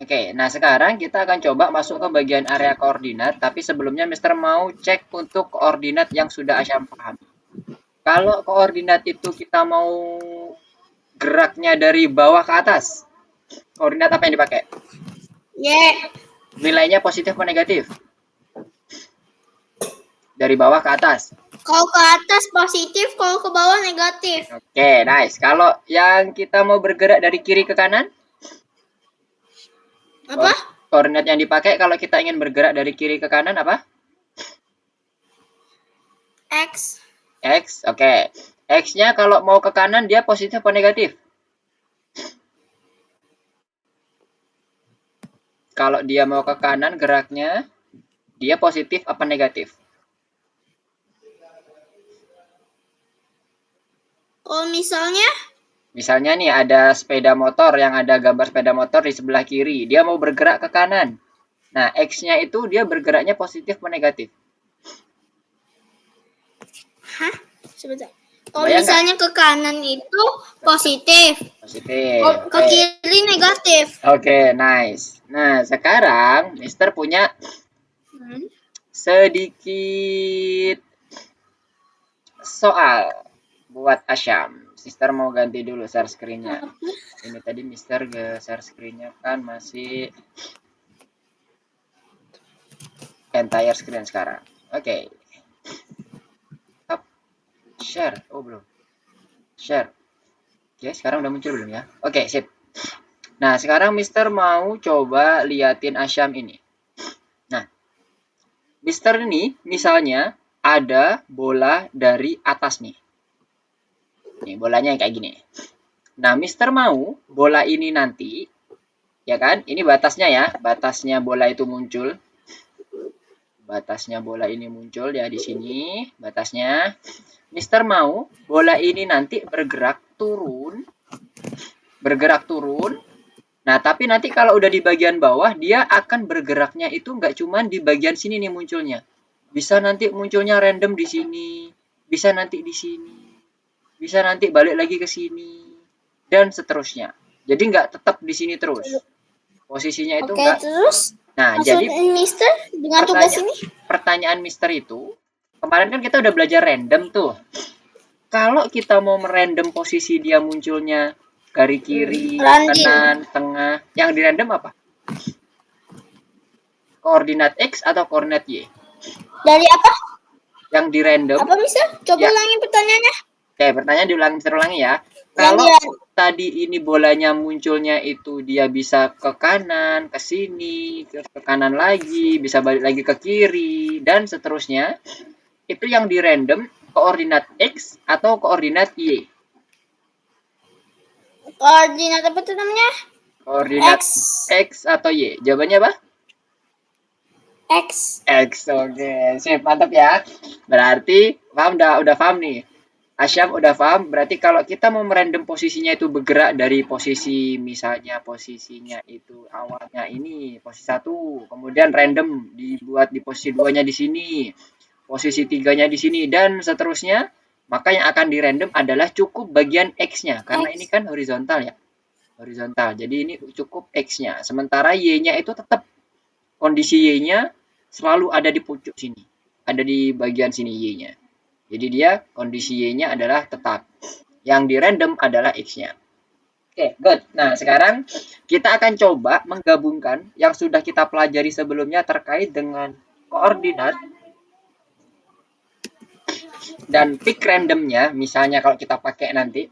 Oke, nah sekarang kita akan coba masuk ke bagian area koordinat, tapi sebelumnya Mister mau cek untuk koordinat yang sudah Asyam paham. Kalau koordinat itu kita mau geraknya dari bawah ke atas, koordinat apa yang dipakai? Y. Nilainya positif atau negatif? Dari bawah ke atas. Kalau ke atas positif, kalau ke bawah negatif. Oke, nice. Kalau yang kita mau bergerak dari kiri ke kanan? Apa? Koordinat yang dipakai kalau kita ingin bergerak dari kiri ke kanan apa? X. X, oke. X-nya kalau mau ke kanan dia positif atau negatif? Kalau dia mau ke kanan geraknya, dia positif apa negatif? Kalau misalnya? Misalnya nih ada sepeda motor yang ada gambar sepeda motor di sebelah kiri. Dia mau bergerak ke kanan. Nah, X-nya itu dia bergeraknya positif atau negatif? Hah? Sebentar. Kalau misalnya ke kanan itu positif. Positif. Ke kiri negatif. Oke, nice. Nah, sekarang Mister punya sedikit soal buat Asyam. Sister mau ganti dulu share screen-nya. Ini tadi Mister share screen-nya kan masih entire screen sekarang. Oke. Share. Oh, belum. Share. Oke, sekarang udah muncul belum ya? Oke, sip. Nah, sekarang Mister mau coba liatin Asyam ini. Nah, Mister ini misalnya ada bola dari atas nih. Nih, bolanya kayak gini. Nah, Mister mau bola ini nanti, ya kan? Ini batasnya ya, batasnya bola itu muncul. Batasnya bola ini muncul ya di sini, batasnya. Mister mau bola ini nanti bergerak turun. Nah, tapi nanti kalau udah di bagian bawah, dia akan bergeraknya itu nggak cuma di bagian sini nih munculnya. Bisa nanti munculnya random di sini, bisa nanti di sini, bisa nanti balik lagi ke sini, dan seterusnya. Jadi nggak tetap di sini terus. Posisinya itu nggak. Terus? Nah, jadi Mister dengan tugas ini? Pertanyaan Mister itu, kemarin kan kita udah belajar random tuh. Kalau kita mau merandom posisi dia munculnya dari kiri, kanan, tengah, yang di random apa? Koordinat X atau koordinat Y? Dari apa? Yang di random. Apa Mister? Coba ulangi pertanyaannya. Oke, pertanyaan diulangi ya. Kalau tadi ini bolanya munculnya itu dia bisa ke kanan, ke sini, ke kanan lagi, bisa balik lagi ke kiri, dan seterusnya. Itu yang di random koordinat X atau koordinat Y? Koordinat apa itu namanya? Koordinat X atau Y? Jawabannya apa? X. X, oke. Sip, mantap ya. Berarti paham udah paham nih. Asyam udah paham, berarti kalau kita mau merandom posisinya itu bergerak dari posisi, misalnya posisinya itu awalnya ini, posisi 1, kemudian random dibuat di posisi 2-nya di sini, posisi 3-nya di sini, dan seterusnya, maka yang akan di random adalah cukup bagian X-nya, karena ini kan horizontal ya, horizontal, jadi ini cukup X-nya, sementara Y-nya itu tetap, kondisi Y-nya selalu ada di pucuk sini, ada di bagian sini Y-nya. Jadi dia kondisi Y-nya adalah tetap. Yang di random adalah X-nya. Oke, good. Nah, sekarang kita akan coba menggabungkan yang sudah kita pelajari sebelumnya terkait dengan koordinat dan pick randomnya, misalnya kalau kita pakai nanti,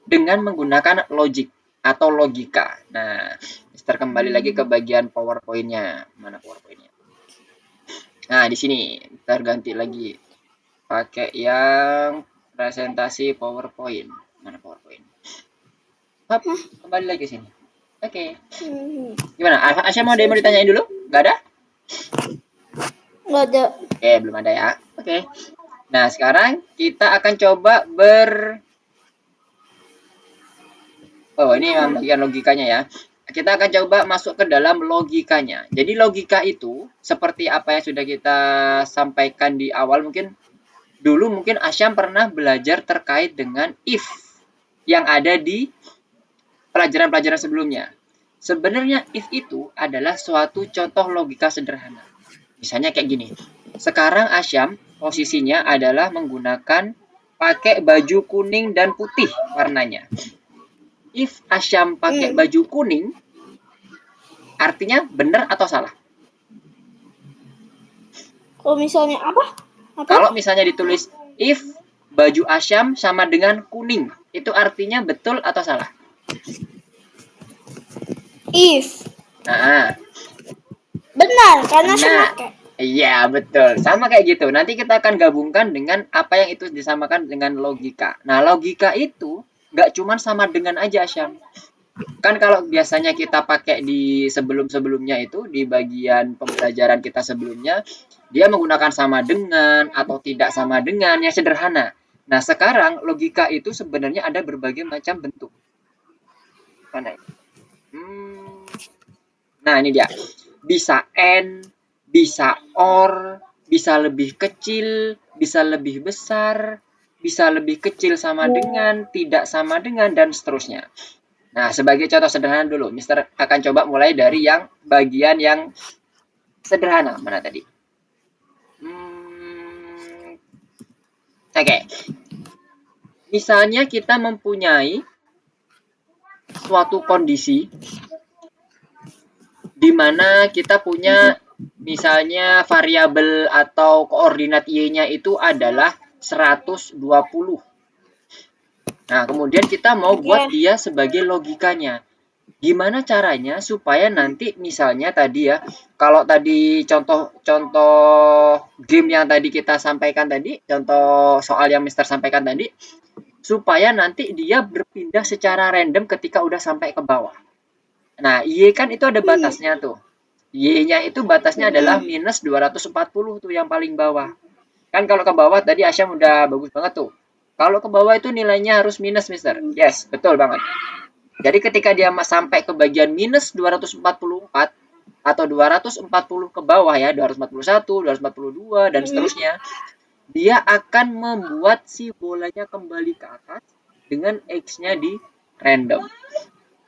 dengan menggunakan logic atau logika. Nah, Mister kembali lagi ke bagian PowerPoint-nya. Mana PowerPoint-nya? Nah, di sini terganti lagi. Pakai yang presentasi PowerPoint. Mana PowerPoint? Hop, kembali lagi sini. Oke. Gimana? Asya mau ditanyain dulu? Gak ada? Gak ada. Oke, belum ada ya. Oke. Nah, sekarang kita akan coba Oh, ini bagian logikanya ya. Kita akan coba masuk ke dalam logikanya. Jadi logika itu seperti apa yang sudah kita sampaikan di awal mungkin dulu mungkin Asyam pernah belajar terkait dengan if yang ada di pelajaran-pelajaran sebelumnya. Sebenarnya if itu adalah suatu contoh logika sederhana. Misalnya kayak gini. Sekarang Asyam posisinya adalah menggunakan pakai baju kuning dan putih warnanya. If Asyam pakai baju kuning, artinya benar atau salah? Kalau misalnya apa? Kalau misalnya ditulis if baju Asyam sama dengan kuning, itu artinya betul atau salah? If. Nah, Benar, karena Benar. saya pakai. Iya, betul. Sama kayak gitu. Nanti kita akan gabungkan dengan apa yang itu disamakan dengan logika. Nah, logika itu nggak cuma sama dengan aja, Syam. Kan kalau biasanya kita pakai di sebelum-sebelumnya itu, di bagian pembelajaran kita sebelumnya, dia menggunakan sama dengan atau tidak sama dengan yang sederhana. Nah, sekarang logika itu sebenarnya ada berbagai macam bentuk. Mana ini? Nah, ini dia. Bisa and, bisa or, bisa lebih kecil, bisa lebih besar, bisa lebih kecil sama dengan, tidak sama dengan, dan seterusnya. Nah, sebagai contoh sederhana dulu, Mister akan coba mulai dari yang bagian yang sederhana. Mana tadi? Oke. Misalnya kita mempunyai suatu kondisi di mana kita punya misalnya variabel atau koordinat y-nya itu adalah 120. Nah, kemudian kita mau buat dia sebagai logikanya. Gimana caranya supaya nanti misalnya tadi ya, kalau tadi contoh game yang tadi kita sampaikan tadi, contoh soal yang Mister sampaikan tadi, supaya nanti dia berpindah secara random ketika udah sampai ke bawah. Nah, Y kan itu ada batasnya tuh. Y-nya itu batasnya adalah minus 240 tuh yang paling bawah. Kan kalau ke bawah tadi Asyam udah bagus banget tuh. Kalau ke bawah itu nilainya harus minus, Mister. Yes, betul banget. Jadi ketika dia sampai ke bagian minus 244 atau 240 ke bawah ya, 241, 242, dan seterusnya, dia akan membuat si bolanya kembali ke atas dengan X-nya di random.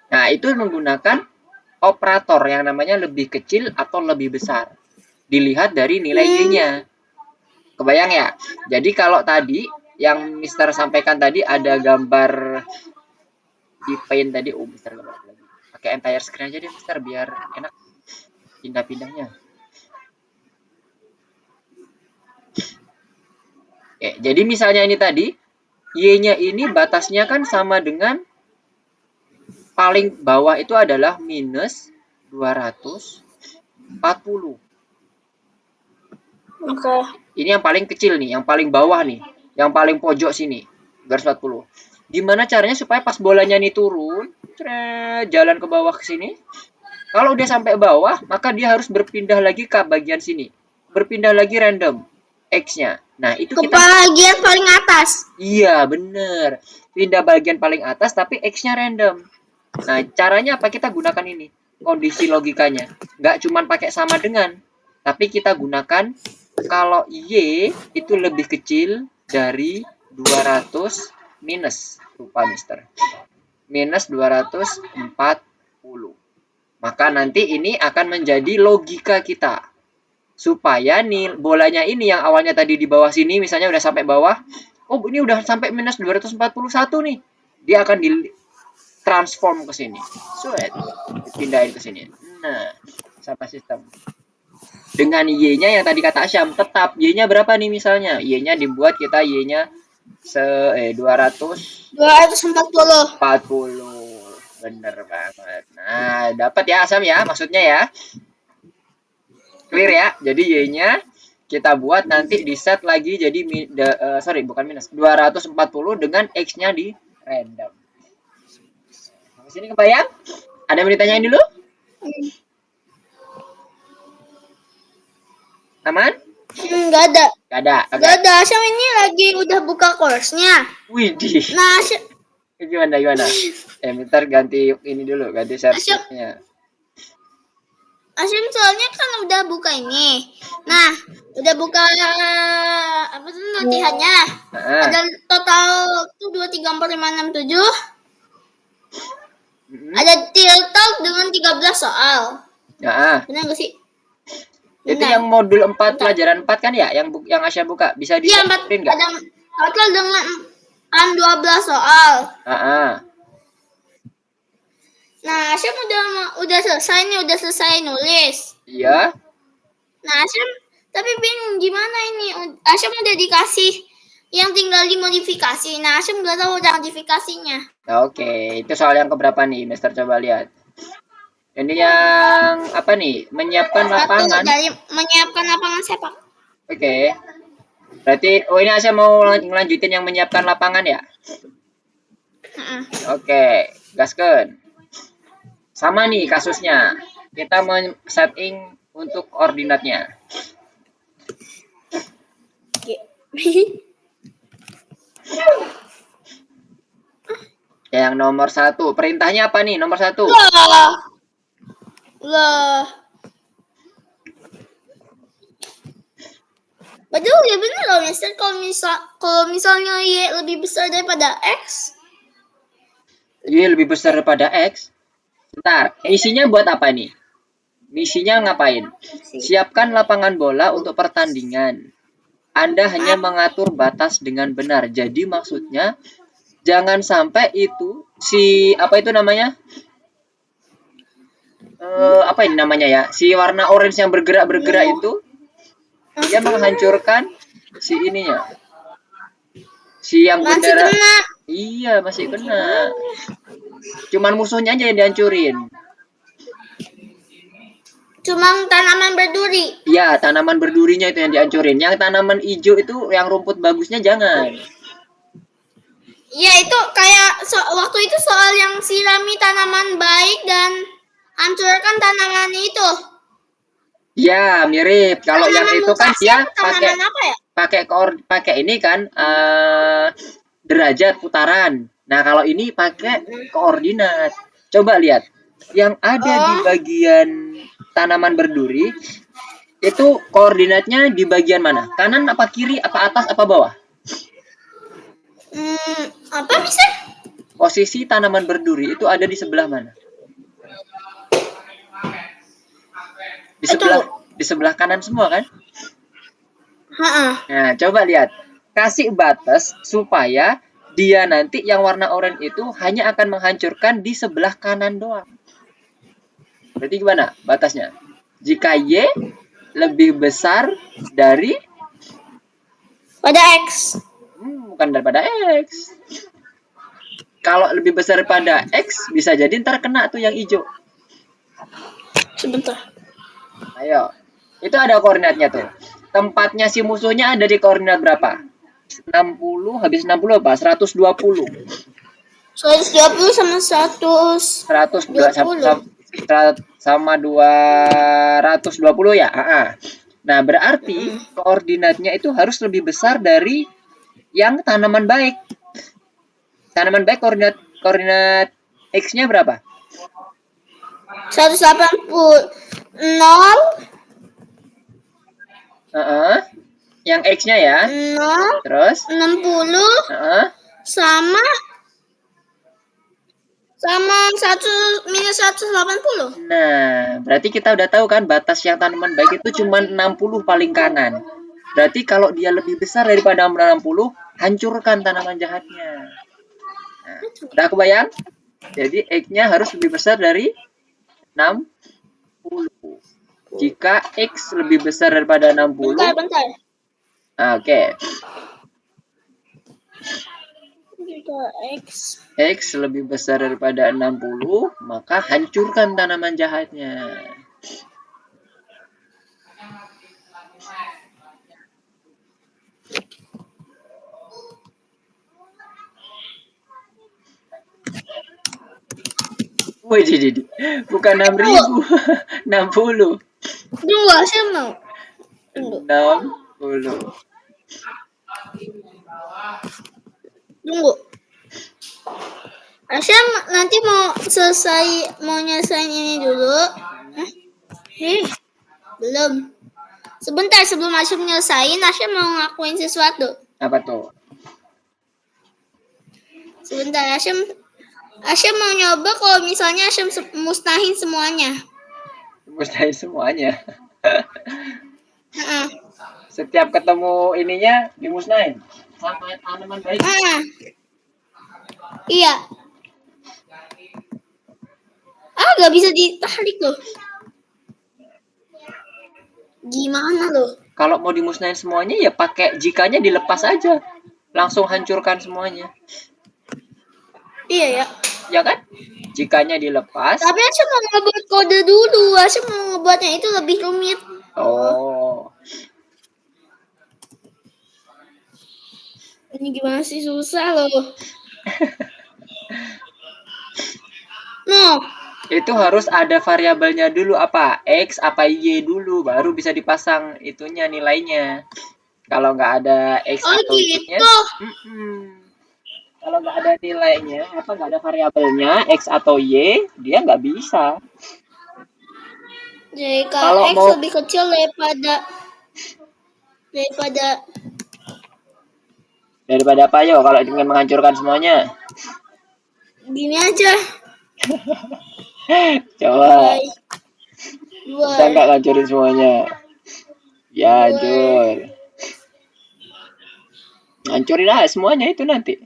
Nah, itu menggunakan operator yang namanya lebih kecil atau lebih besar. Dilihat dari nilai Y-nya. Kebayang ya? Jadi kalau tadi yang Mister sampaikan tadi ada gambar di Paint tadi, Mister gambar lagi. Pakai entire screen aja deh, Mister, biar enak pindah-pindahnya. Oke, jadi misalnya ini tadi, Y-nya ini batasnya kan sama dengan paling bawah itu adalah minus 240. Oke. Ini yang paling kecil nih, yang paling bawah nih, yang paling pojok sini, garis 40. Gimana caranya supaya pas bolanya nih turun, jalan ke bawah ke sini, kalau udah sampai bawah, maka dia harus berpindah lagi ke bagian sini. Berpindah lagi random, X-nya. Nah, itu Ke kita... bagian paling atas. Iya, bener. Pindah bagian paling atas, tapi X-nya random. Nah, caranya apa? Kita gunakan ini, kondisi logikanya. Nggak cuma pakai sama dengan, tapi kita gunakan kalau Y itu lebih kecil dari 200 minus. Lupa, Mister. Minus 240. Maka nanti ini akan menjadi logika kita. Supaya nih bolanya ini yang awalnya tadi di bawah sini, misalnya udah sampai bawah, oh ini udah sampai minus 241 nih. Dia akan transform ke sini. Sweet. Dipindahin ke sini. Nah, sama sistem. Dengan Y-nya yang tadi kata Asyam, tetap Y-nya berapa nih misalnya? Y-nya dibuat kita Y-nya 240. Bener banget. Nah, dapat ya Asyam ya, maksudnya ya. Clear ya? Jadi Y-nya kita buat nanti di set lagi jadi bukan minus 240 dengan X-nya di random. Di sini kebayang? Ada yang mau ditanyain dulu? Aman? Enggak ada. Gak ada. Okay. Enggak ada. Asyam ini lagi udah buka course-nya. Widih. Nah, gimana? Bentar ganti ini dulu, ganti share-nya. Asyam soalnya kan udah buka ini. Nah, udah buka apa tuh latihannya? Ada total tuh 2, 3, 4, 5, 6, 7. Ada Tiltalk dengan 13 soal. Nah, Benar nggak sih? itu Benar. yang modul 4 Bentar. pelajaran 4 kan ya, yang Asya buka. Bisa Iya, didengerin nggak? ada total dengan 12 soal. Ah, Nah, Asyam udah selesai nulis. iya. Nah, Asyam tapi bingung gimana ini. Asyam udah dikasih yang tinggal dimodifikasi. Nah, Asyam nggak tahu modifikasinya. Oke, itu soal yang keberapa nih, Mister? Coba lihat. Ini yang apa nih? Menyiapkan lapangan. Dari menyiapkan lapangan sepak. Oke. Berarti, ini Asya mau ngelanjutin yang menyiapkan lapangan ya? Oke, gaskeun. Sama nih kasusnya. Kita mau setting untuk koordinatnya. Yang nomor 1. Perintahnya apa nih? Nomor 1. Lah. Padahal ya bener loh, Mister. Kalau misalnya Y lebih besar daripada X. Y lebih besar daripada X. Bentar, misinya buat apa nih? Misinya ngapain? Siapkan lapangan bola untuk pertandingan. Anda hanya mengatur batas dengan benar. Jadi maksudnya jangan sampai itu apa itu namanya? Apa ini namanya ya? Si warna orange yang bergerak itu dia menghancurkan si ininya. Si yang bendera. Iya, masih kena. Cuman musuhnya aja yang dihancurin. Cuma tanaman berduri. Iya, tanaman berdurinya itu yang dihancurin. Yang tanaman hijau itu yang rumput bagusnya jangan. Iya, itu kayak waktu itu soal yang sirami tanaman baik dan hancurkan tanaman itu. Iya, mirip. Kalau yang itu kan dia pakai ini kan derajat putaran. Nah, kalau ini pakai koordinat. Coba lihat. Yang ada di bagian tanaman berduri itu koordinatnya di bagian mana? Kanan apa kiri apa atas apa bawah? Apa bisa? Posisi tanaman berduri itu ada di sebelah mana? Di sebelah kanan semua kan? Nah, coba lihat. Kasih batas supaya dia nanti yang warna oranye itu hanya akan menghancurkan di sebelah kanan doang. Berarti gimana batasnya? Jika Y lebih besar dari pada X. Bukan daripada X. Kalau lebih besar daripada X, bisa jadi ntar kena tuh yang hijau. Sebentar. Ayo. Itu ada koordinatnya tuh. Tempatnya si musuhnya ada di koordinat berapa? 60, habis 60 apa? 120. 120 sama 120. Sama 220 ya? Nah, berarti koordinatnya itu harus lebih besar dari yang tanaman baik. Tanaman baik koordinat X-nya berapa? 180. 0. Yang X-nya ya. 0. Terus 60. Sama 180. Nah, berarti kita udah tahu kan batas yang tanaman baik itu cuma 60 paling kanan. Berarti kalau dia lebih besar daripada 60, hancurkan tanaman jahatnya. Nah, udah kebayang? Jadi X-nya harus lebih besar dari 60. Jika X lebih besar daripada 60. Bentar. Oke. X lebih besar daripada 60, maka hancurkan tanaman jahatnya. Wih, bukan 6.000, 60. Tunggu, saya mau. 60. Tunggu. Asya nanti mau nyelesain ini dulu. Belum. Sebentar sebelum Asya nyelesain, Asya mau ngakuin sesuatu. Apa tuh? Sebentar, Asya Asyam mau nyoba kalau misalnya Asyam musnahin semuanya. Mustahil semuanya. Heeh. Setiap ketemu ininya dimusnahin. Sampai tanaman baik. Heeh. Iya. Gak bisa ditarik loh. Gimana loh? Kalau mau dimusnahin semuanya ya pakai jikanya dilepas aja. Langsung hancurkan semuanya. Iya ya. Ya kan? Jikanya dilepas. Tapi Asyam mau ngebuat kode dulu. Asyam mau ngebuatnya itu lebih rumit. Oh. Ini gimana sih, susah loh. No. Itu harus ada variabelnya dulu apa? X apa Y dulu baru bisa dipasang itunya nilainya. Kalau nggak ada X Oh atau Y-nya, gitu. kalau nggak ada nilainya, apa nggak ada variabelnya X atau Y, dia nggak bisa. Jadi Kalau X mau lebih kecil daripada apa yo kalau ingin menghancurkan semuanya? gini aja. Coba. Dua. Bisa nggak ngancurin semuanya? Ya, Jul. Hancurin aja semuanya itu nanti.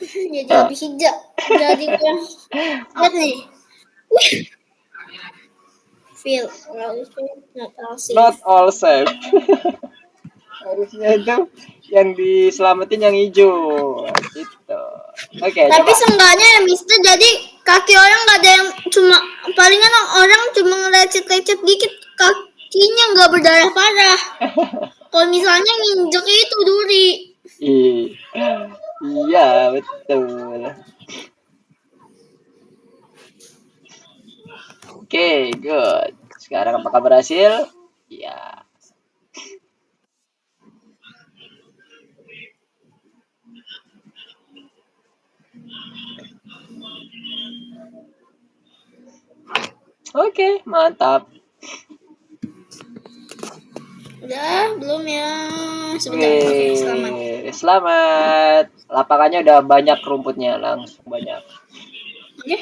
Jadi lebih hijau. Jadi kurang. Lihat nih. Feel. Not all safe. Harusnya itu yang diselamatin yang hijau. Gitu. Oke, Tapi coba. seenggaknya ya Mister, jadi kaki orang nggak ada yang cuma palingan orang cuma ngelecet-lecet dikit, kakinya nggak berdarah parah. Kalau misalnya nginjek itu duri. Iya, betul. Oke, good. Sekarang apakah berhasil? Iya. Oke, mantap. Udah, belum ya? Sebentar. Oke, selamat. Selamat. Lapangannya udah banyak rumputnya, langsung banyak. Oke.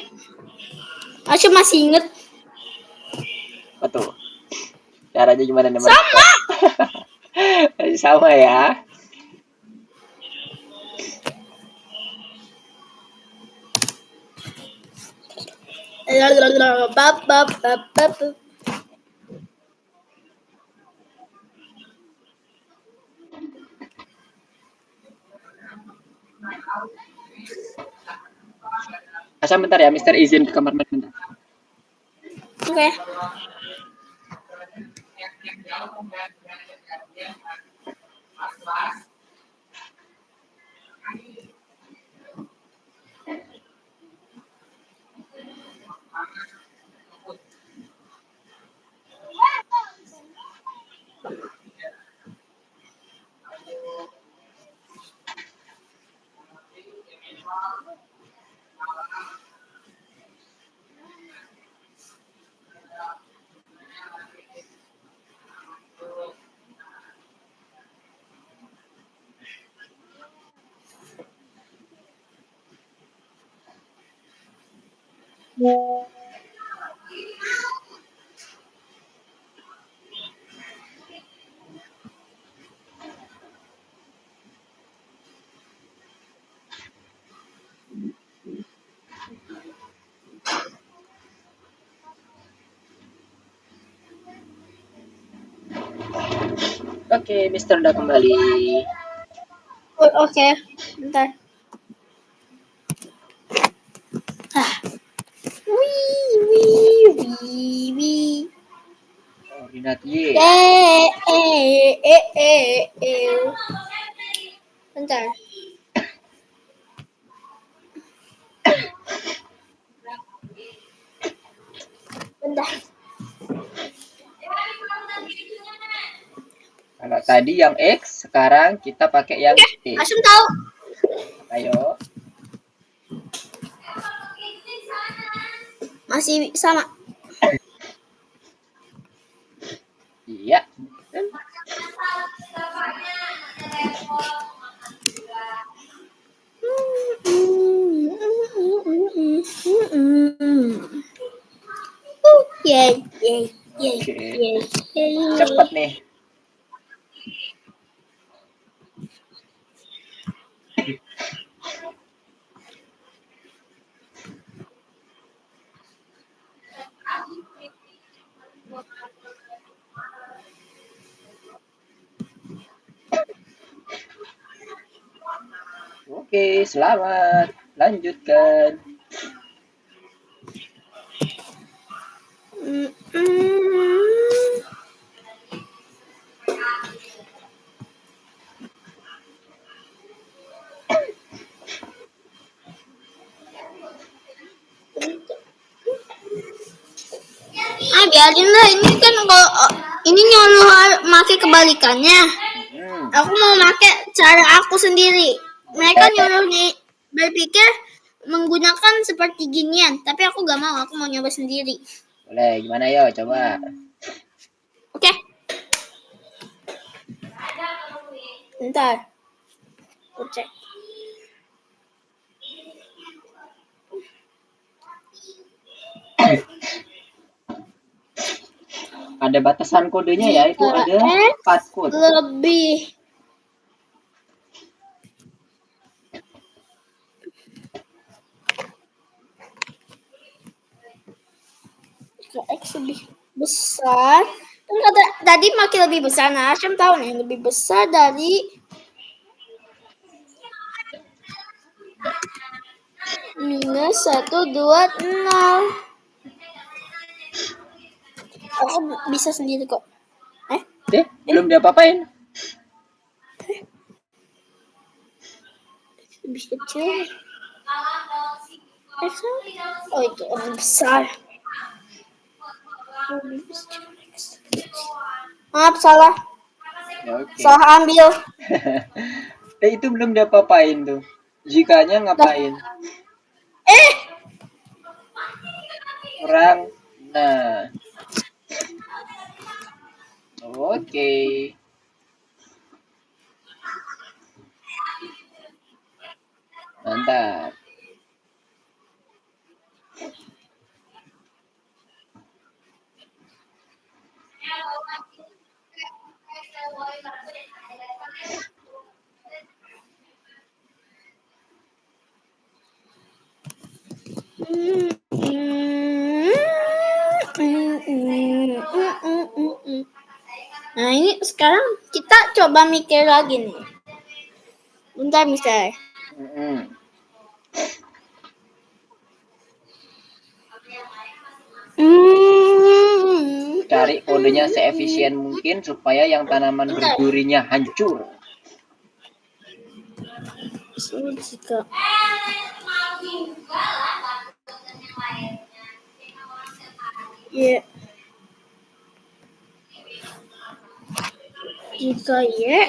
Aku masih inget. Betul. Caranya gimana nih? Sama. Sama ya. Asal bentar ya, Mister izin ke kamar mandi bentar. Oke. Oke, Mister udah kembali. Oke, bentar. Wih. Koordinat Y. Bentar. Kalau tadi yang X, sekarang kita pakai yang Y. Asum tahu. Ayo. Masih sama. Iya. Yay, yay, yay, Oke. yay, yay. Cepet nih. Oke, selamat. Lanjutkan. Biarin lah, ini kan kalau ini nyuruh pakai kebalikannya. Aku mau pakai cara aku sendiri. Mereka nyuruh nih berpikir menggunakan seperti ginian, tapi aku gak mau. Aku mau nyoba sendiri. Boleh, gimana yo? Coba. Oke. Bentar. Aku cek. Ada batasan kodenya ya, itu ada 4 kode. Lebih. X lebih besar. Kan kata tadi makin lebih besar. Nah, Asyam tahu nih lebih besar dari minus 120. Aku bisa sendiri kok. Belum diapa-apain. Lebih kecil. Oh, itu lebih besar. Maaf, salah. Oke. Salah ambil. Itu belum diapa-apain tuh. Jikanya ngapain? Kurang. Nah. Oke. Mantap. Nah, ini sekarang kita coba mikir lagi nih. Bentar, Mister. Cari kodenya seefisien mungkin supaya yang tanaman berdurinya hancur. Jika ya, jika ya,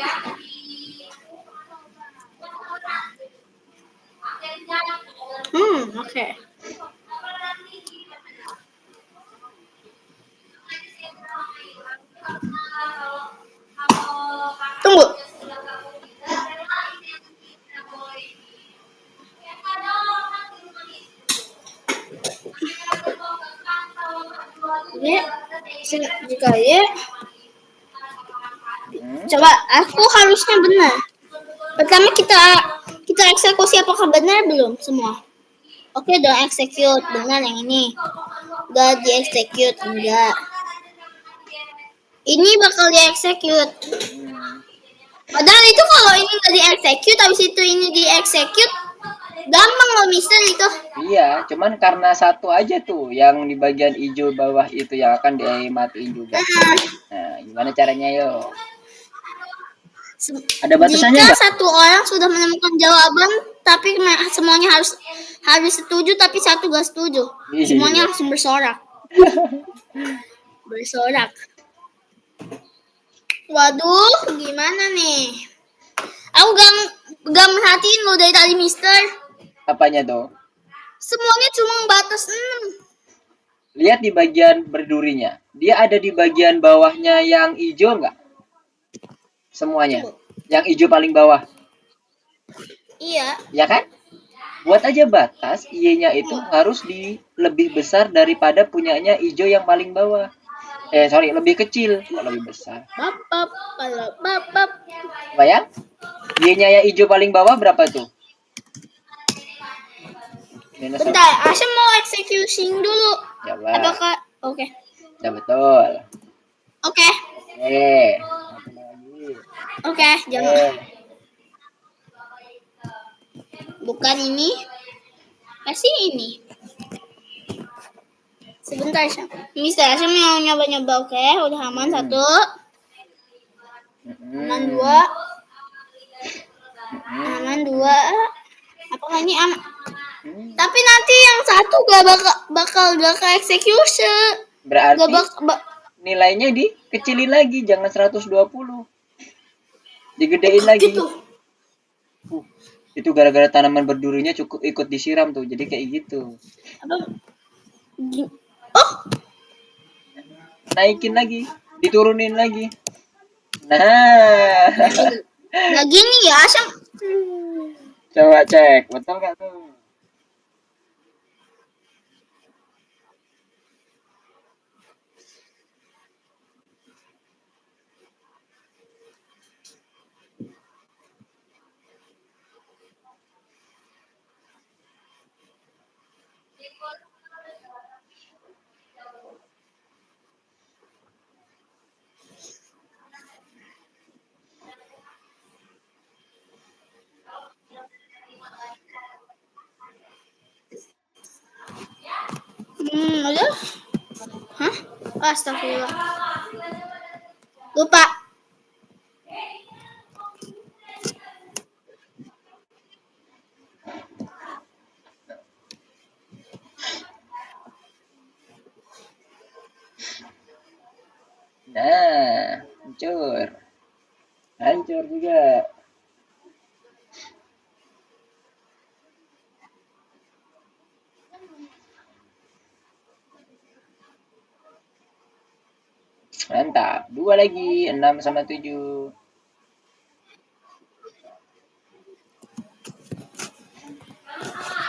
oke. Tunggu. Ya, jika ya, coba aku harusnya benar. Pertama kita eksekusi apakah benar belum semua. Oke, udah execute benar yang ini. Udah di execute enggak. Ini bakal di execute. Padahal itu kalau ini nggak di execute, habis itu ini di execute, gampang loh Mister itu. Iya, cuman karena satu aja tuh yang di bagian hijau bawah itu yang akan dimatiin juga. Nah, gimana caranya yo? Ada batasannya Jika nggak? satu orang sudah menemukan jawaban, tapi semuanya harus setuju, tapi satu gak setuju, semuanya langsung bersorak. Bersorak. Waduh, gimana nih? Aku gak merhatiin lo dari tadi, Mister. Apanya tuh? Semuanya cuma batas 6. Lihat di bagian berdurinya. Dia ada di bagian bawahnya yang hijau nggak? Semuanya. Coba. Yang hijau paling bawah. Iya. Ya kan? Buat aja batas, Y-nya itu harus di lebih besar daripada punyanya hijau yang paling bawah. Sorry, lebih kecil. Kok lebih besar? Bapap, kalau bapap. Bayang? Y-nya yang hijau paling bawah berapa tuh? Minus Bentar, Asya mau executing dulu. Coba. Apakah? Oke. Ya betul. Oke. Satu lagi. Oke, jangan. Bukan ini. Kasih ini. Sebentar, Asya. Mister, Asya mau nyoba-nyoba. Oke, udah aman satu. Aman dua. Aman dua. Apakah ini aman? Tapi nanti yang satu gak bakal ke execution. Berarti nilainya dikecilin lagi, jangan 120. Digedein lagi. Gitu. Itu gara-gara tanaman berdurinya cukup ikut disiram tuh, jadi kayak gitu. Apa? Oh, naikin lagi, diturunin lagi. Nah. Nah gini ya, Asam. Coba cek, betul gak tuh? Ada? Hah? Astagfirullah. Lupa. Nah, hancur juga. Mantap, 2 lagi, 6 sama 7.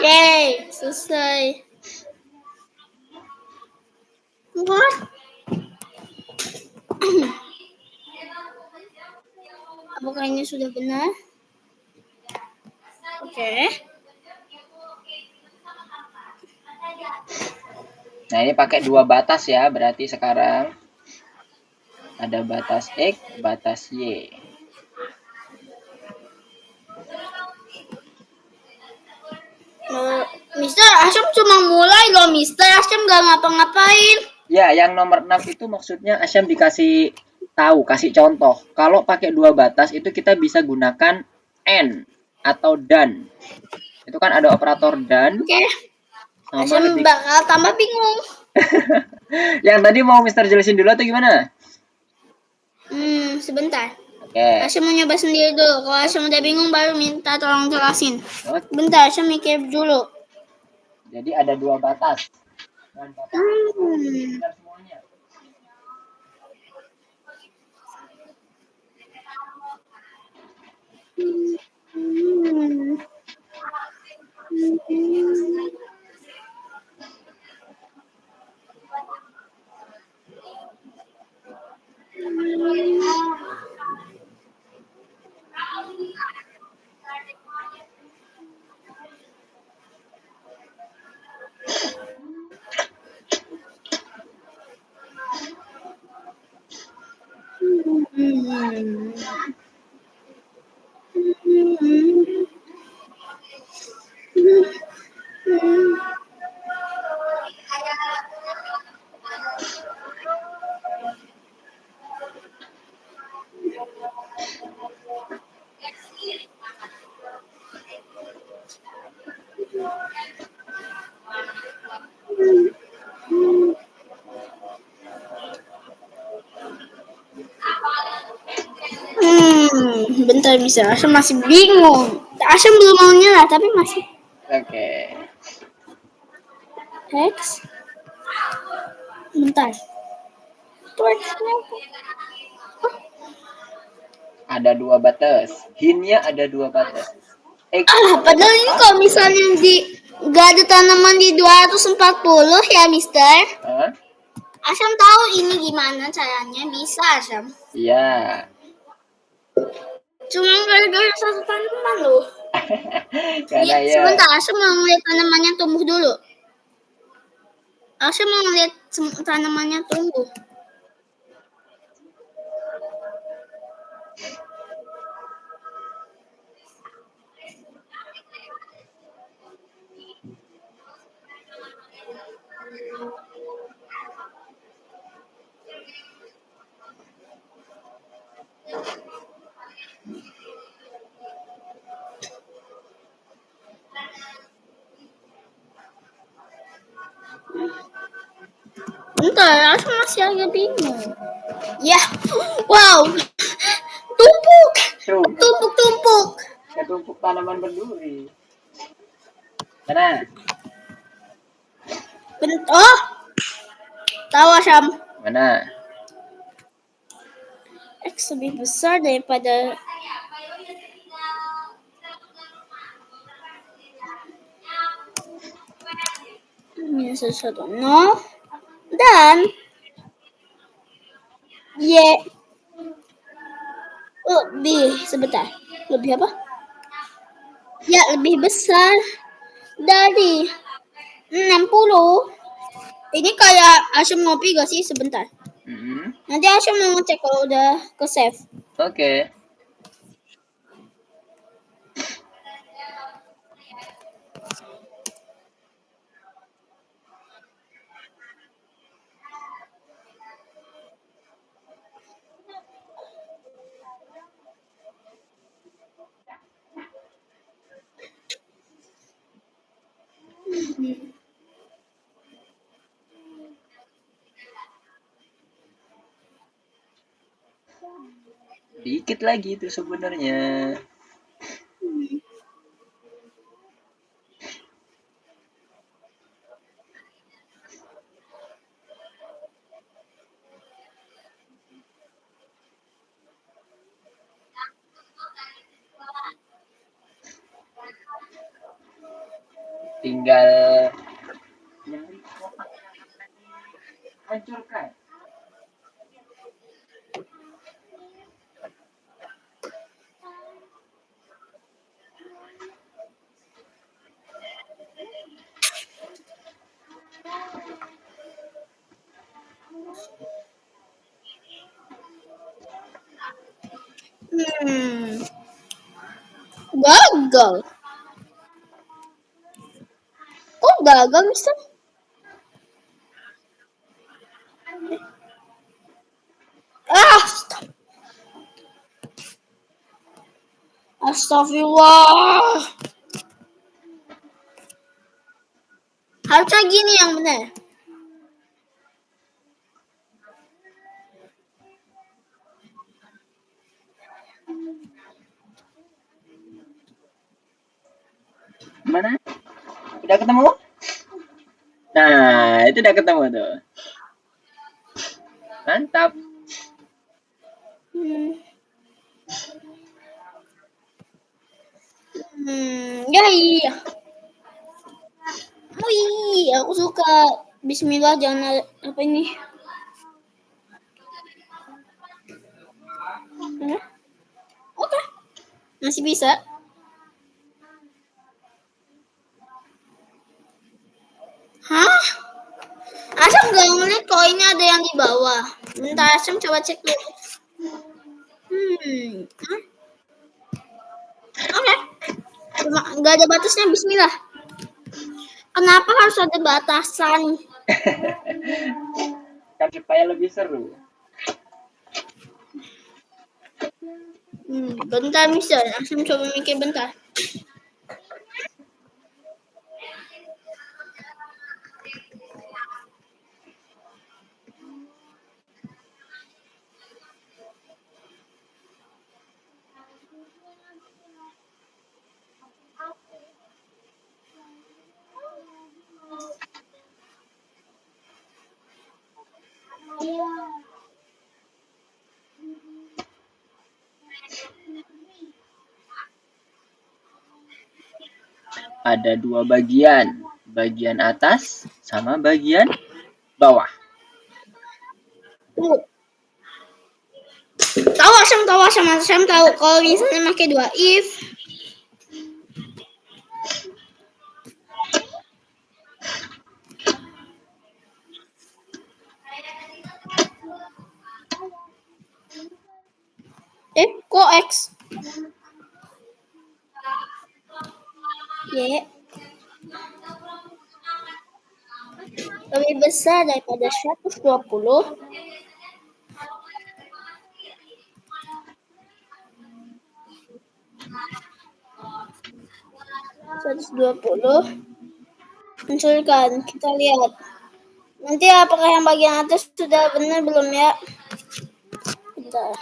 Yeay, selesai. What? Apakah ini sudah benar? Oke. Nah, ini pakai 2 batas ya, berarti sekarang ada batas X, batas Y. Mister, Asam cuma mulai loh, Mister. Asam gak ngapa-ngapain. Ya, yang nomor 6 itu maksudnya Asyam dikasih tahu, kasih contoh. Kalau pakai 2 batas itu kita bisa gunakan and atau dan. Itu kan ada operator dan. Oke. Asyam bakal tambah bingung. Yang tadi mau Mister jelasin dulu atau gimana? Sebentar. Oke. Asyam mau nyoba sendiri dulu. Kalau Asyam udah bingung baru minta tolong jelasin. Bentar, Asyam mikir dulu. Jadi ada 2 batas. Dan batas semuanya. Bentar bisa. Asyam masih bingung. Asyam belum mau nyerah tapi masih. Oke. X. Bentar. Itu X-nya apa? Ada 2 batas. Hintnya ada 2 batas. X Padahal ini kalau misalnya nggak ada tanaman di 240 ya, Mister. Hah? Asam tahu ini gimana caranya bisa, Asam. Iya. Cuma gara-gara satu tanaman loh. Karena ya. Sebentar, Asam mau ngeliat tanamannya tumbuh dulu. Asam mau ngeliat tanamannya tumbuh. Bentar, Asam masih agak bingung. Ya, wow, tumpuk, tumpuk. Ketumpuk tanaman berduri. Mana? Oh, tahu Asam. Mana? X lebih besar daripada minus 1, 0 dan Y lebih sebentar. Lebih apa? Ya, lebih besar dari 60. Ini kayak Asam ngopi gak sih? Sebentar. Nanti Asam mau ngecek kalau udah ke save. Oke. Dikit lagi itu sebenarnya. Tinggal hancurkan. Gagal. Kok gagal, Mister? Astagfirullah. Harusnya gini yang benar. Mana? Udah ketemu? Nah, itu udah ketemu tuh. Mantap. Ya iya. Oh iya, aku suka. Bismillah, jangan apa ini. Oke. Masih bisa. Hah? Asam nggak ngeliat koinnya ada yang di bawah. Bentar, Asam coba cek dulu. Oke. Cuma nggak ada batasnya. Bismillah. Kenapa harus ada batasan? Kan supaya lebih seru. Bentar, Mister. Asam coba mikir bentar. Ada dua bagian, bagian atas sama bagian bawah. Tuh. Tahu Asam tahu kalau misalnya pakai dua if. Kok X? Y lebih besar daripada 120. 120. Munculkan, kita lihat. Nanti apakah yang bagian atas sudah benar belum ya? Bentar.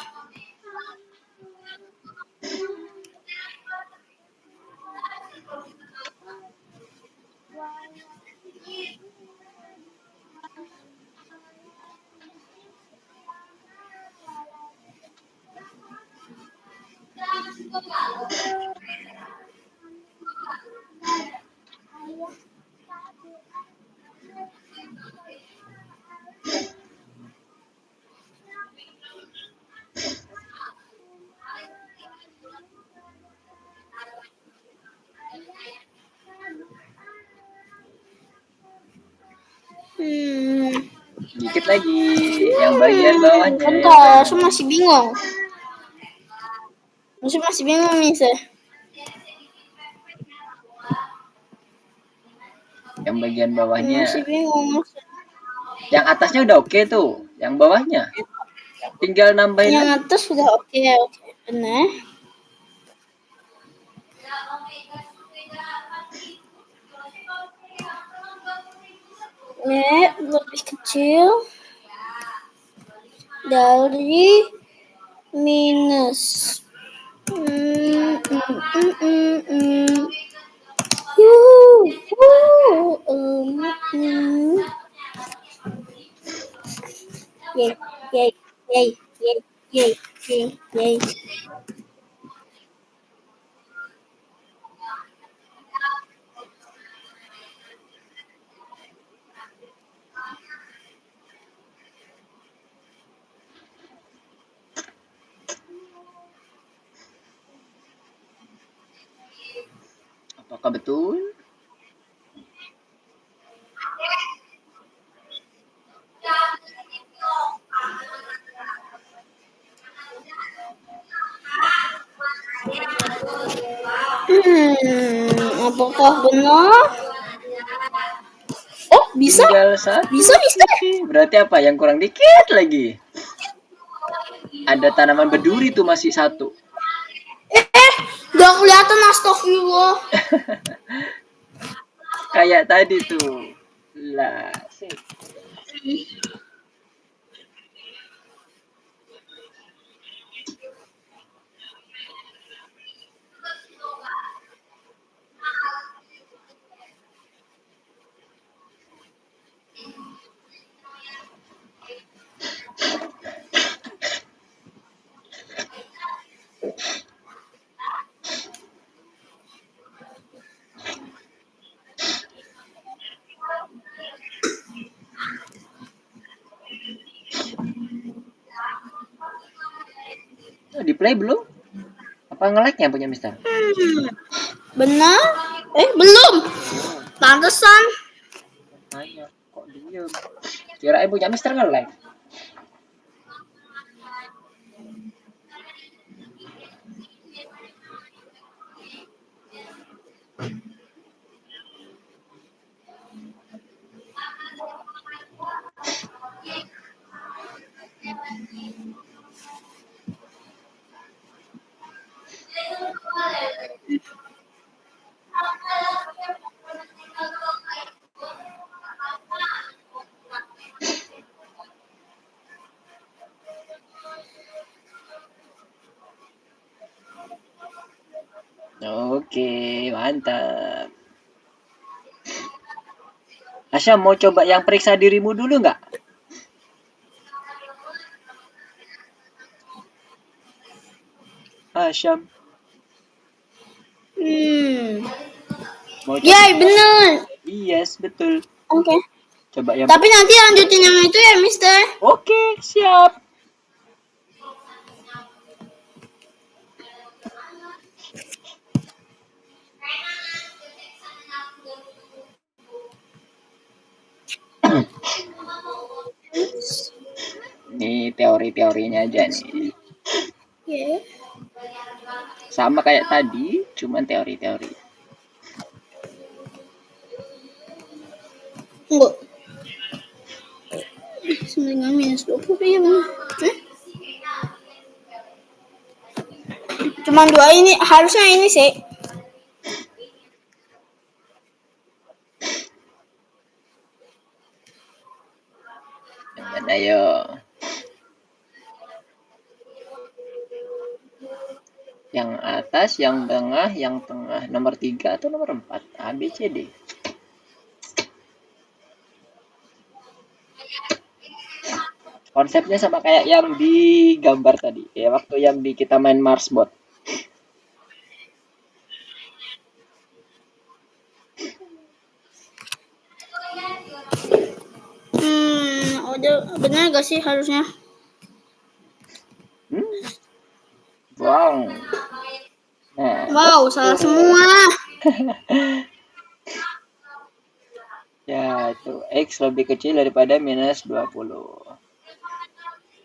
Dikit lagi, yang bagian bawahnya. Bentar, saya masih bingung. Masih bingung nih saya. Yang bagian bawahnya. Masih bingung. Yang atasnya udah oke tuh, yang bawahnya tinggal nambahin. Yang atas sudah oke, benar. Lebih kecil dari minus. Yay. Apakah betul? Apakah benar? Oh, bisa. Tinggal satu. Bisa. Berarti apa? Yang kurang dikit lagi. Ada tanaman berduri tuh masih satu. Gak kelihatan, astagfirullah. Kayak tadi tuh. Lah, sih. Di play belum? Apa nge-like-nya punya Mister? Benar? Belum. Pantesan. Tanya, kok diem? Kirain punya Mister nge-like. Oke, mantap. Asya mau coba yang periksa dirimu dulu nggak? Asyam. Mau Ya, coba? bener. Yes, betul. Oke. Coba yang Tapi nanti lanjutin yang itu ya, Mister. Oke, siap. Nih teori-teorinya aja nih. Oke. Sama kayak tadi, cuman teori-teori. Tunggu. 9 minus 20 ya bener. Cuman dua ini, harusnya ini sih. Yang mana yo? Yang atas, yang tengah, nomor 3 atau nomor 4? A, B, C, D. Konsepnya sama kayak yang di gambar tadi. Ya, waktu yang di kita main Marsbot. Udah benar gak sih harusnya? Wow. Nah, Wow, salah semua. ya, itu X lebih kecil daripada minus 20.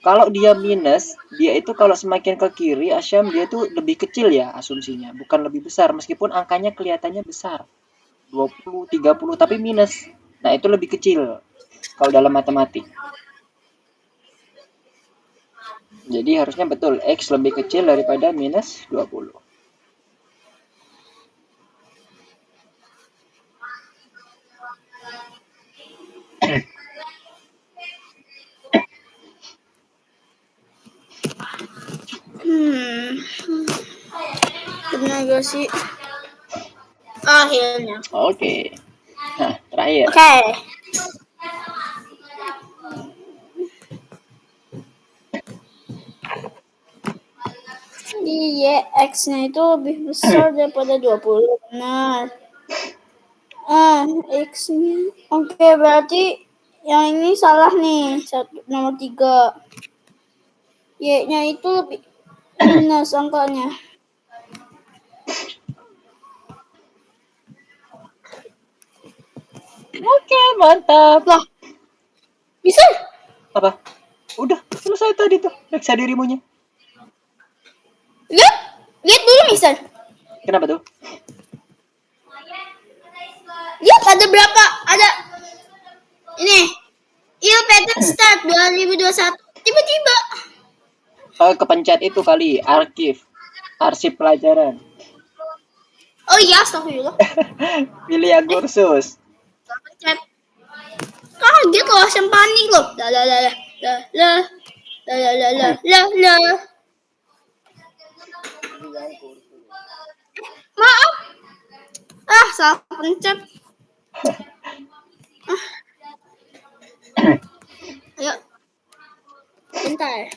Kalau dia minus, dia itu kalau semakin ke kiri, Asyam dia itu lebih kecil ya asumsinya, bukan lebih besar. Meskipun angkanya kelihatannya besar, 20, 30, tapi minus. Nah, itu lebih kecil kalau dalam matematik. Jadi harusnya betul, X lebih kecil daripada minus 20. Benar gak sih? Akhirnya. Oke. Nah, terakhir. Oke. Iya, X-nya itu lebih besar daripada 20. Benar. X-nya. Oke, berarti yang ini salah nih. Nomor 3. Y-nya itu lebih minus angkanya. Oke, mantap. Lah, bisa? Apa? Udah, selesai tadi tuh. Periksa dirimunya. Lihat. Lihat dulu, Mister. Kenapa tuh? Lihat ada berapa? Ada. Ini. Iya, pattern start 2021. Tiba-tiba. Kepencet itu kali, arsip pelajaran. Oh iya, astagfirullah. Pilih yang kursus. Pencet. Kaget loh, asam panik loh. Lah lah lah lah lah lah lah lah lah lah lah. Maaf. Salah pencet. Ayo. Bentar.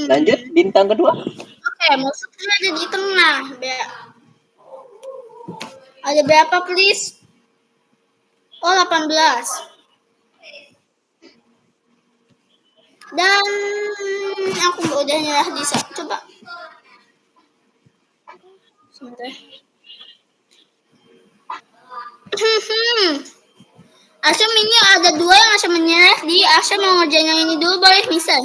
Lanjut, bintang kedua. Oke, musuhnya ada di tengah. Ada berapa, please? Oh, 18. Dan aku udah nyerah di coba. Sebentar. Asyam ini ada 2 yang Asyam menyerah. Di Asyam mau ngerjain yang ini dulu boleh misal.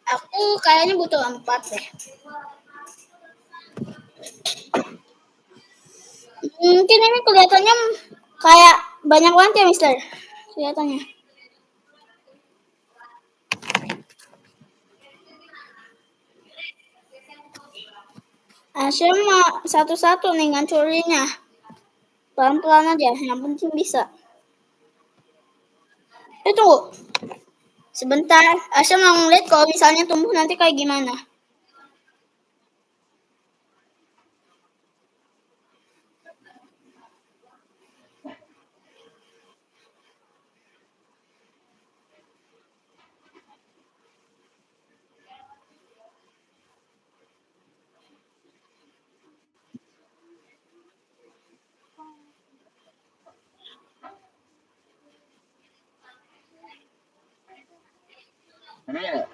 Aku kayaknya butuh 4 deh. Mungkin ini kelihatannya kayak banyak banget ya, Mister. Kelihatannya. Asyam mah satu-satu nih ngancurinnya. Pelan-pelan aja, yang penting bisa. Tunggu. Sebentar, Asyam mau ngeliat kalau misalnya tumbuh nanti kayak gimana.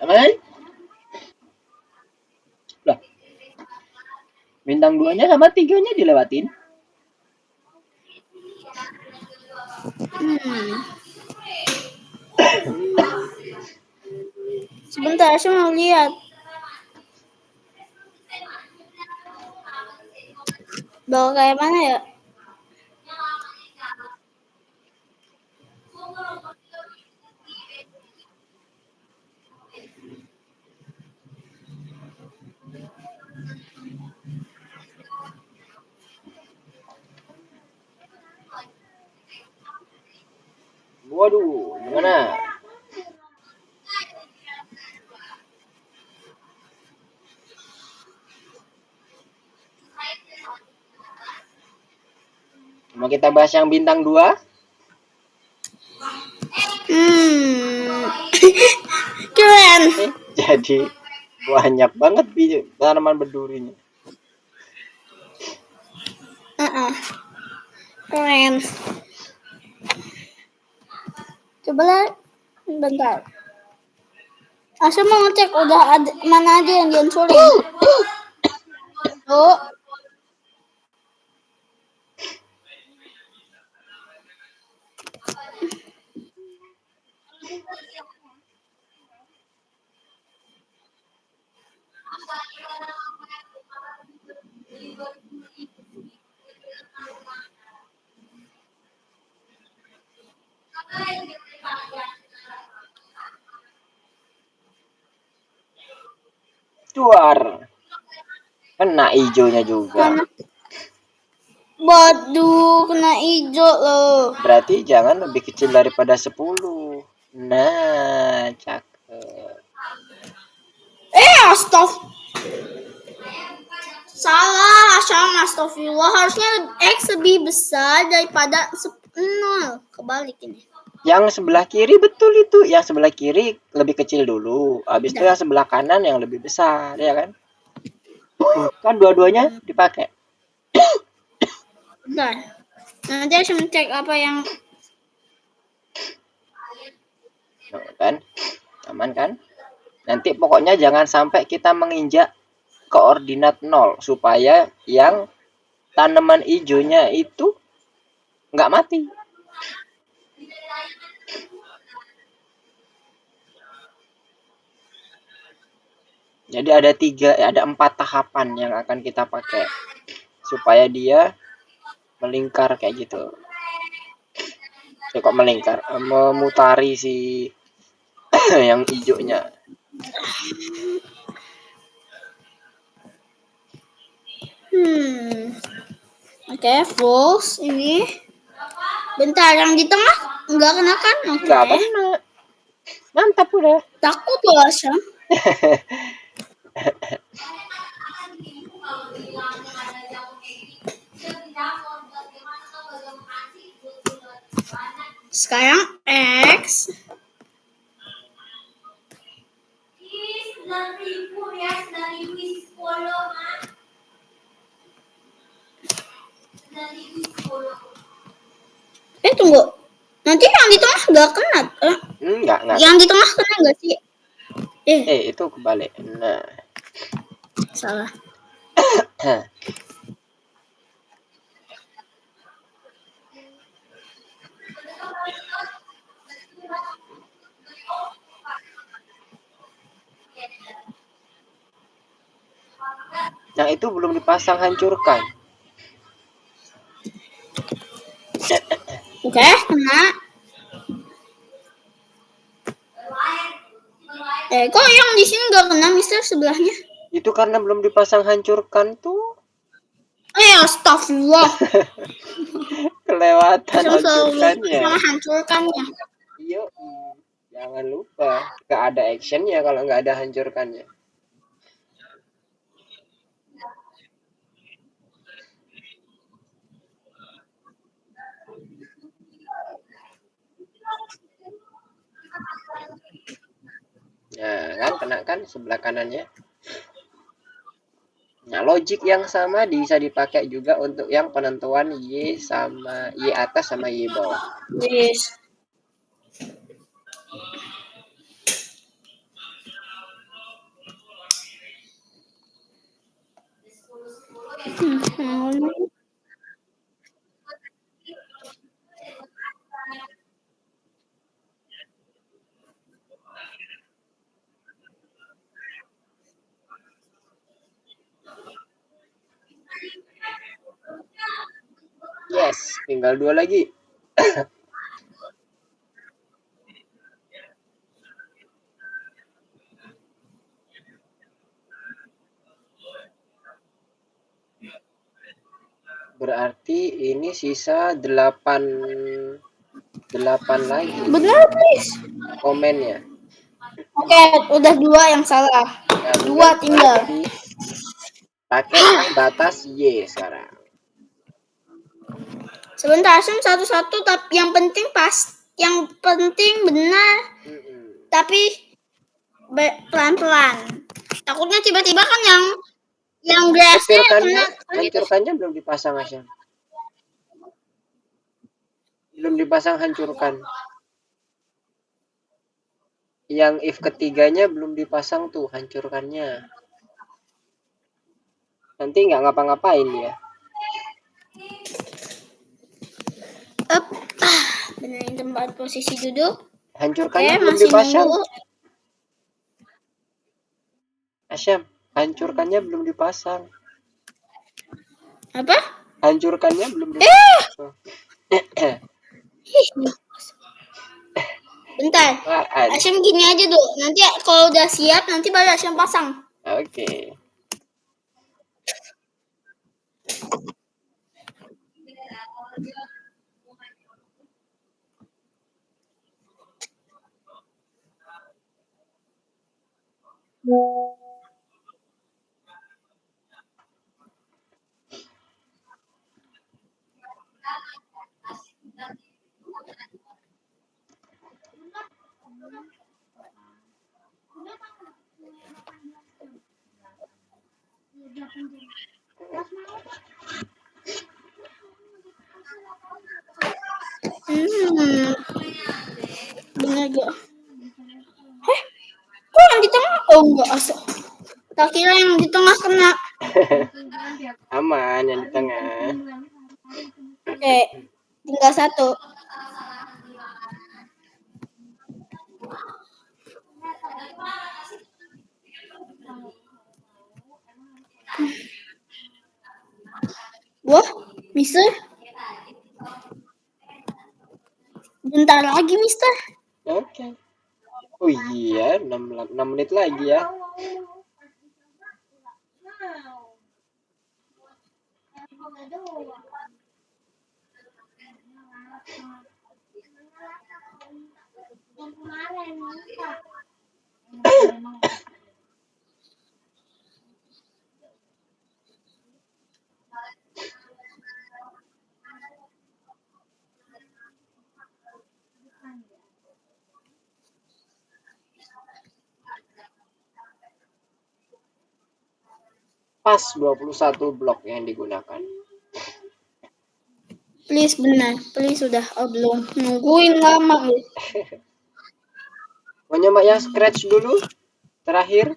Aman? Lah, bintang 2-nya sama 3-nya dilewatin. Sebentar, Asyam mau lihat. Bawa kayak mana ya? Waduh, gimana? Mau kita bahas yang bintang 2? Keren. Jadi banyak banget tanaman berdurinya. Keren. Coba lah, bentar. Asyam mau ngecek udah ada mana aja yang dihancurin. Oh. Cuar. Kena hijaunya juga. Waduh, kena hijau loh. Berarti jangan lebih kecil daripada 10. Nah, cakep. Salah, Asyam, astagfirullah. Harusnya X lebih besar daripada 0. Kebalik ini. Yang sebelah kiri betul itu. Yang sebelah kiri lebih kecil dulu. Habis itu yang sebelah kanan yang lebih besar, ya kan? Kan dua-duanya dipakai. Bentar. Nanti Asyam cek apa yang Kan? Aman kan? Nanti pokoknya jangan sampai kita menginjak koordinat 0 supaya yang tanaman hijaunya itu nggak mati. Jadi ada 4 tahapan yang akan kita pakai supaya dia melingkar kayak gitu. Kok melingkar, memutari si yang hijaunya. Oke, false ini. Bentar, yang di tengah nggak kena kan? Nggak kena. Mantap udah. Takut loh, Asyam. Sekarang X. Tunggu. Nanti yang di tengah nggak kena. Enggak. Yang di tengah kena nggak sih? Itu kebalik. Nah. Salah. Nah, itu belum dipasang hancurkan. Oke, kena. Kok yang di sini nggak kena, Mister, sebelahnya? Itu karena belum dipasang hancurkan tuh. Astagfirullah. Kelewatan Selalu hancurkannya. sama hancurkannya. Iya, jangan lupa. Gak ada actionnya kalau nggak ada hancurkannya. Nah, kan kena kan sebelah kanannya. Nah, logik yang sama bisa dipakai juga untuk yang penentuan Y sama Y atas sama Y bawah. Yes. Yes, tinggal 2 lagi. Berarti ini sisa 8 lagi Benar, please. komennya. Oke, udah 2 yang salah. Nah, 2 tinggal. Pakai yang batas Y sekarang. Sebentar, satu-satu, tapi yang penting benar. Tapi pelan-pelan. Takutnya tiba-tiba kan yang grassnya kena. Hancurkannya belum dipasang, Asyam. Belum dipasang hancurkan. Yang if ketiganya belum dipasang tuh hancurkannya. Nanti nggak ngapa-ngapain ya. Benerin tempat posisi duduk. Hancurkannya belum dipasang. Nunggu. Asyam, hancurkannya belum dipasang. Apa? Hancurkannya belum dipasang. Bentar. Asyam gini aja dulu. Nanti kalau udah siap, nanti baru Asyam pasang. Oke. Bener gak? Kok yang di tengah? Oh enggak, asal. Tak kira yang di tengah kena. Aman yang di tengah. Oke, tinggal 1. Wah, Mister. Bentar lagi, Mister. Oke. Oh iya, 6 menit lagi ya. Pas 21 blok yang digunakan. Please benar, please sudah. Oh belum, nungguin lama. Mau nyoba yang scratch dulu? Terakhir?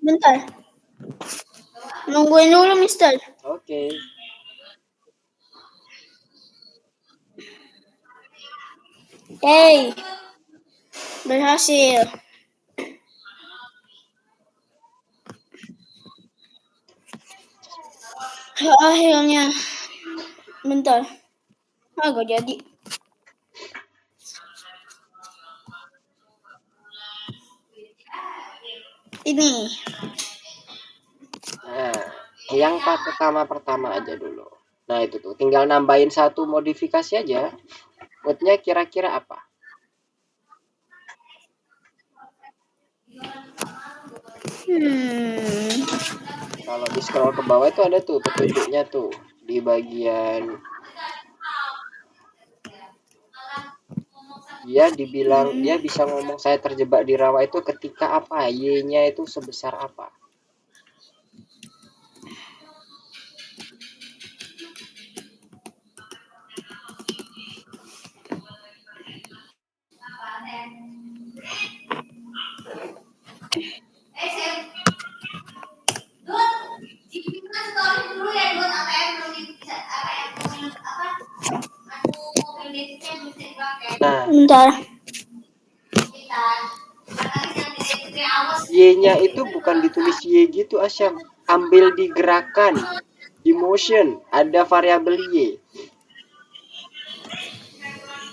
Bentar. Nungguin dulu, Mister. Oke. Hey. Berhasil. Akhirnya. Bentar. Gak jadi. Ini. Nah, yang pertama aja dulu. Nah, itu tuh. Tinggal nambahin satu modifikasi aja. Code-nya kira-kira apa? Kalau di scroll ke bawah itu ada tuh petunjuknya tuh. Di bagian dia dibilang dia bisa ngomong saya terjebak di rawa itu ketika apa? Y-nya itu sebesar apa? Nah, Bentar. Y-nya itu bukan ditulis Y gitu, Asyam. Ambil di gerakan, di motion, ada variabel Y.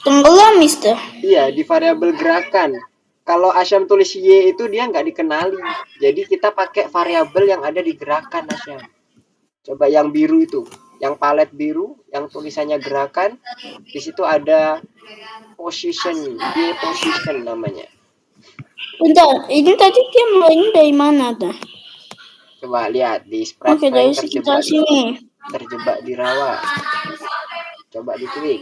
Tenggelam, Mister. Iya, di variabel gerakan. Kalau Asyam tulis Y itu dia nggak dikenali. Jadi kita pakai variabel yang ada di gerakan, Asyam. Coba yang biru itu, yang palet biru, yang tulisannya gerakan. Di situ ada position, Y position namanya. Bentar, ini tadi dia mulainya dari mana tuh? Coba lihat di sprite Oke, dari terjebak sekitar sini. terjebak di rawa. Coba diklik.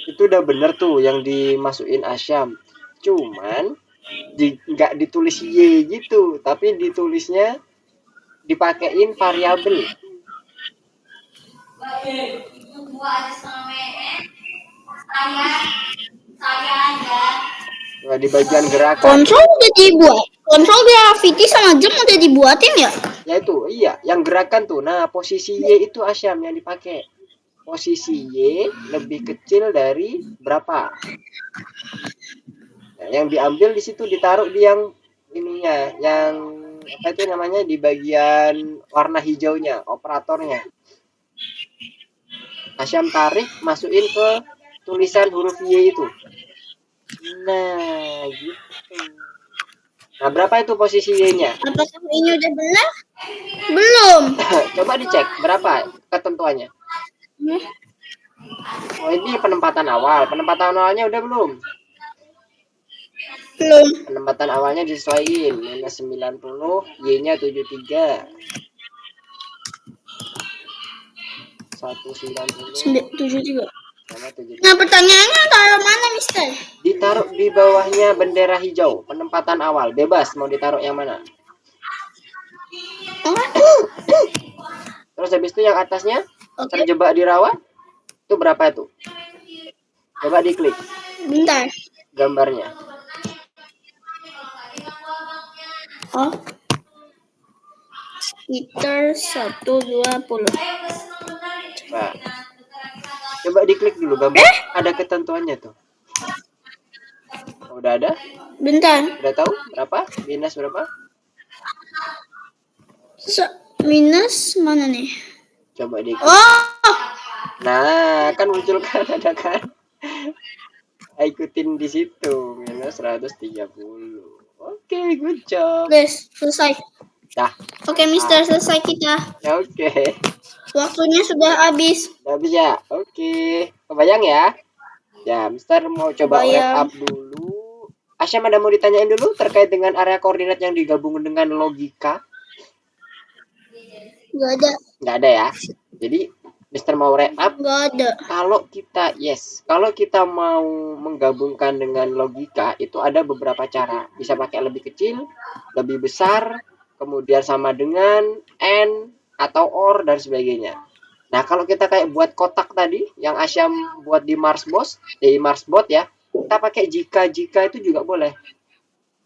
Itu udah bener tuh yang dimasukin Asyam. Cuman nggak ditulis Y gitu, tapi ditulisnya dipakein variabel. Nah, di bagian gerakan. Konsol udah dibuat. Konsol Gravity sama jam udah dibuatin ya? Ya itu, iya, yang gerakan tuh. Nah, posisi Y itu Asyam yang dipakai. Posisi Y lebih kecil dari berapa? Nah, yang diambil di situ ditaruh di yang ininya, yang apa itu namanya di bagian warna hijaunya, operatornya. Asyam tarik, masukin ke tulisan huruf Y itu. Nah, gitu. Nah, berapa itu posisi Y-nya? Apakah ini udah benar? Belum. Coba dicek berapa ketentuannya. Oh, ini penempatan awal. Penempatan awalnya udah belum? Belum. Penempatan awalnya disesuaiin. Minus 90, Y-nya 73. 190. 73. Sama 73. Nah, pertanyaannya taruh mana, Mister? Ditaruh di bawahnya bendera hijau. Penempatan awal. Bebas mau ditaruh yang mana. Terus habis itu yang atasnya terjebak di rawa. Itu berapa itu? Coba diklik. Bentar. Gambarnya. Oh. Sekitar 120. Nah, coba diklik dulu gambar. Ada ketentuannya tuh. Udah ada? Bentar. Udah tahu berapa? Minus berapa? Minus mana nih? Coba diklik. Oh. Nah, kan muncul kan ada kan? Ikutin di situ minus 130. Oke, good job. Guys, selesai. Dah. Oke, Mister, selesai kita. Oke. Waktunya sudah habis. Udah habis ya? Oke. Kebayang ya? Ya, Mister mau coba wrap up dulu. Asyam ada mau ditanyain dulu terkait dengan area koordinat yang digabung dengan logika? Gak ada. Nggak ada ya? Jadi, Mister mau wrap up? Gak ada. Kalau kita mau menggabungkan dengan logika, itu ada beberapa cara. Bisa pakai lebih kecil, lebih besar, kemudian sama dengan, and, atau or, dan sebagainya. Nah, kalau kita kayak buat kotak tadi yang Asyam buat di Marsbot ya, kita pakai jika itu juga boleh.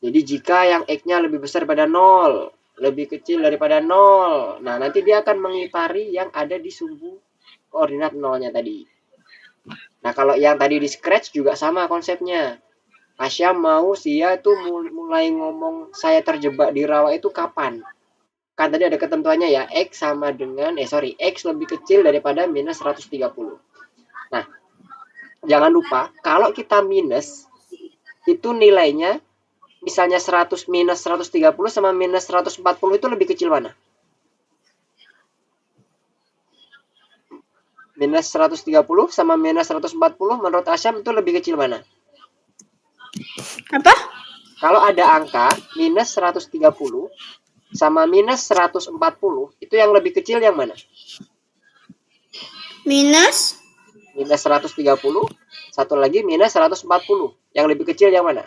Jadi jika yang X-nya lebih besar pada 0, lebih kecil daripada 0. Nah, nanti dia akan mengitari yang ada di sumbu koordinat 0-nya tadi. Nah, kalau yang tadi di Scratch juga sama konsepnya. Asyam mau dia tuh mulai ngomong saya terjebak di rawa itu kapan? Kan tadi ada ketentuannya ya, X sama dengan, X lebih kecil daripada minus 130. Nah, jangan lupa, kalau kita minus, itu nilainya, misalnya 100 minus 130 sama minus 140 itu lebih kecil mana? Minus 130 sama minus 140 menurut Asyam itu lebih kecil mana? Apa? Kalau ada angka minus 130 sama minus 140, itu yang lebih kecil yang mana? Minus Minus 130, satu lagi minus 140. Yang lebih kecil yang mana?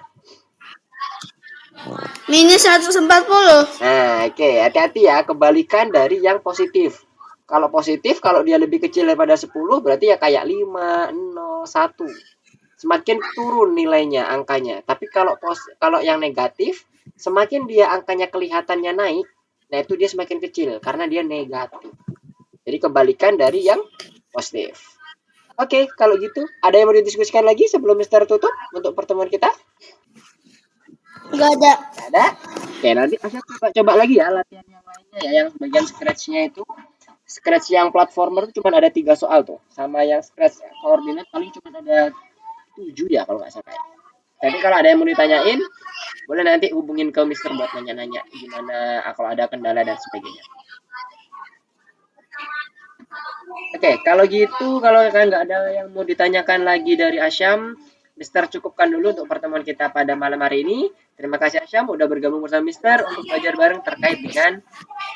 minus 140. Nah, oke, hati-hati ya, kebalikan dari yang positif. Kalau positif, kalau dia lebih kecil daripada 10, berarti ya kayak 5, 0, 1. Semakin turun nilainya, angkanya. Tapi kalau yang negatif, semakin dia angkanya kelihatannya naik, nah itu dia semakin kecil, karena dia negatif. Jadi kebalikan dari yang positif. Oke, kalau gitu, ada yang mau didiskusikan lagi sebelum Mister tutup untuk pertemuan kita? Nggak ada. Nggak ada? Oke, nanti Asya coba lagi ya latihan yang lainnya ya, yang bagian scratch-nya itu. Scratch yang platformer itu cuma ada 3 soal tuh. Sama yang scratch koordinat paling cuma ada 7 ya kalau nggak salah. Jadi kalau ada yang mau ditanyain, boleh nanti hubungin ke Mister buat nanya-nanya gimana kalau ada kendala dan sebagainya. Oke, kalau gitu, kalau nggak ada yang mau ditanyakan lagi dari Asyam, Mister cukupkan dulu untuk pertemuan kita pada malam hari ini. Terima kasih Asyam udah bergabung bersama Mister untuk belajar bareng terkait dengan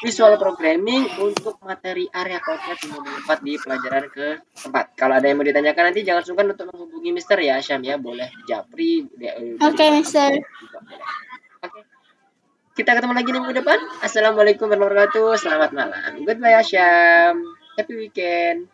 visual programming untuk materi area coordinate modul 4 di pelajaran keempat. Kalau ada yang mau ditanyakan nanti jangan sungkan untuk menghubungi Mister ya Asyam ya, boleh Japri, Oke, Mister. juga boleh. Oke. Kita ketemu lagi minggu depan. Assalamualaikum warahmatullahi wabarakatuh. Selamat malam. Goodbye Asyam. Happy weekend.